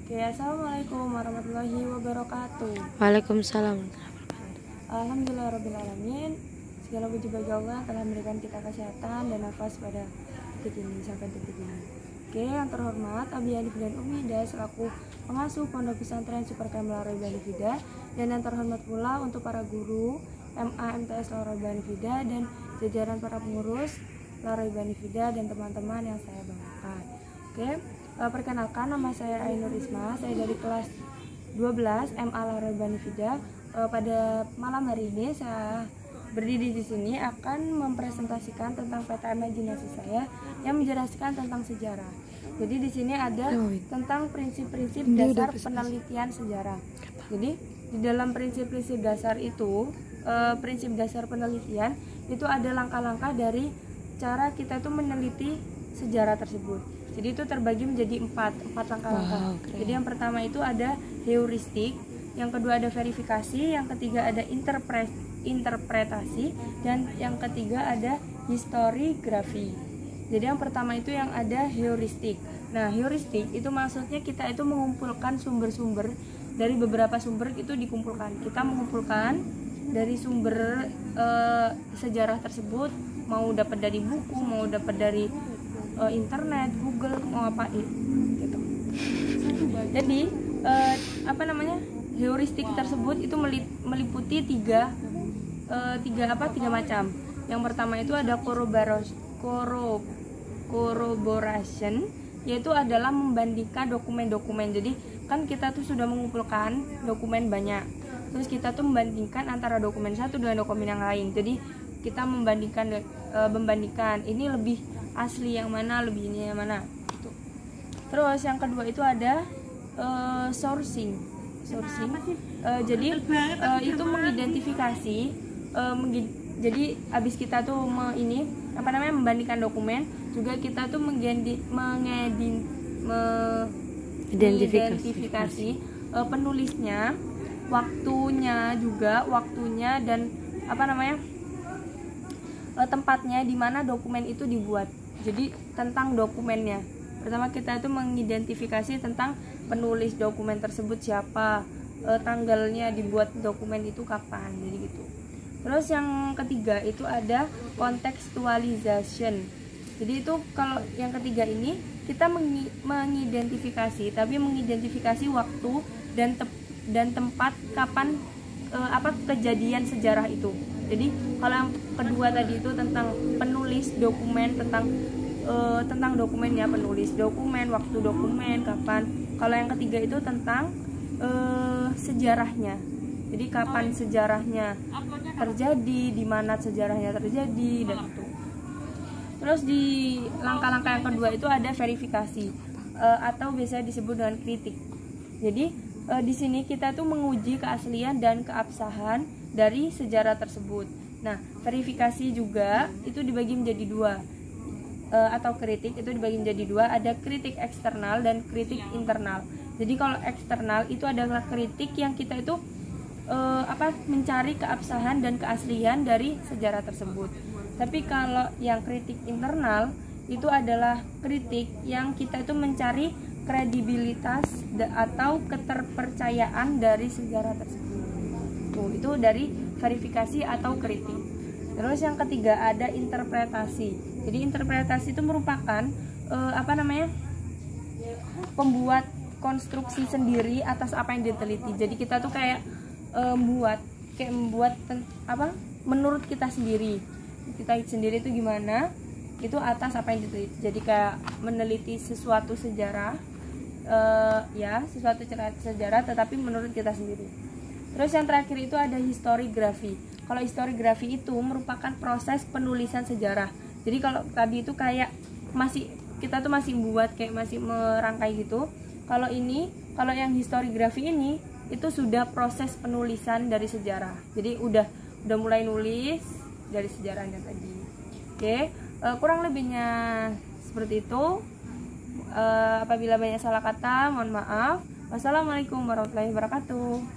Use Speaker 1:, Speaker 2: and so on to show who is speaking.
Speaker 1: Oke, assalamualaikum warahmatullahi wabarakatuh.
Speaker 2: Waalaikumsalam.
Speaker 1: Alhamdulillahirobbilalamin. Segala puji bagi Allah telah memberikan kita kesehatan dan nafas pada detik ini sampai detik ini. Oke, yang terhormat Abi Hanif dan Umi Ida selaku pengasuh Pondok Pesantren Super Kamil Laroiba Hanifida, dan yang terhormat pula untuk para guru MA MTS Laroiba Hanifida dan jajaran para pengurus Laroiba Hanifida dan teman-teman yang saya banggakan. Oke, perkenalkan, nama saya Ainur Isma, saya dari kelas 12 MA Laroiba Hanifida. Pada malam hari ini saya berdiri di sini akan mempresentasikan tentang peta imajinasi saya yang menjelaskan tentang sejarah. Jadi di sini ada tentang prinsip-prinsip dasar penelitian sejarah. Jadi di dalam prinsip-prinsip dasar itu, prinsip dasar penelitian itu ada langkah-langkah dari cara kita itu meneliti sejarah tersebut. Jadi itu terbagi menjadi empat langkah-langkah. Jadi yang pertama itu ada heuristik, yang kedua ada verifikasi, yang ketiga ada interpretasi, dan yang ketiga ada historiografi. Jadi yang pertama itu yang ada heuristik. Nah, heuristik itu maksudnya kita itu mengumpulkan sumber-sumber dari beberapa sumber itu dikumpulkan. Kita mengumpulkan dari sumber sejarah tersebut, mau dapat dari buku, mau dapat dari internet, Google, mau apain gitu. Jadi heuristik tersebut itu meliputi tiga macam. Yang pertama itu ada corroboration, yaitu adalah membandingkan dokumen-dokumen. Jadi kan kita tuh sudah mengumpulkan dokumen banyak, terus kita tuh membandingkan antara dokumen satu dengan dokumen yang lain. Jadi kita membandingkan ini lebih asli yang mana, lebih ini yang mana gitu. Terus yang kedua itu ada sourcing. Jadi itu mengidentifikasi, jadi abis kita tuh membandingkan dokumen, juga kita tuh mengidentifikasi penulisnya, waktunya dan tempatnya di mana dokumen itu dibuat. Jadi tentang dokumennya, pertama kita itu mengidentifikasi tentang penulis dokumen tersebut siapa, tanggalnya dibuat dokumen itu kapan, jadi gitu. Terus yang ketiga itu ada contextualization. Jadi itu kalau yang ketiga ini kita mengidentifikasi, tapi mengidentifikasi waktu dan tempat kapan kejadian sejarah itu. Jadi kalau yang kedua tadi itu tentang penulis dokumen, tentang dokumennya, penulis dokumen, waktu dokumen, kapan. Kalau yang ketiga itu tentang sejarahnya. Jadi kapan sejarahnya terjadi, di mana sejarahnya terjadi, dan itu. Terus di langkah-langkah yang kedua itu ada verifikasi, atau biasa disebut dengan kritik. Jadi di sini kita tuh menguji keaslian dan keabsahan dari sejarah tersebut. Nah, verifikasi juga itu dibagi menjadi dua, atau kritik itu dibagi menjadi dua. Ada kritik eksternal dan kritik internal. Jadi kalau eksternal itu adalah kritik yang kita itu mencari keabsahan dan keaslian dari sejarah tersebut. Tapi kalau yang kritik internal itu adalah kritik yang kita itu mencari kredibilitas atau keterpercayaan dari sejarah tersebut. Itu dari verifikasi atau kritik. Terus yang ketiga ada interpretasi. Jadi interpretasi itu merupakan pembuat konstruksi sendiri atas apa yang diteliti. Jadi kita tuh kayak membuat menurut kita sendiri itu gimana, itu atas apa yang diteliti. Jadi kayak meneliti sesuatu sejarah, sejarah tetapi menurut kita sendiri. Terus yang terakhir itu ada historiografi. Kalau historiografi itu merupakan proses penulisan sejarah. Jadi kalau tadi itu kayak kita tuh masih buat kayak masih merangkai gitu. Kalau yang historiografi ini itu sudah proses penulisan dari sejarah. Jadi udah mulai nulis dari sejarahnya tadi. Oke, kurang lebihnya seperti itu. Apabila banyak salah kata, mohon maaf. Wassalamualaikum warahmatullahi wabarakatuh.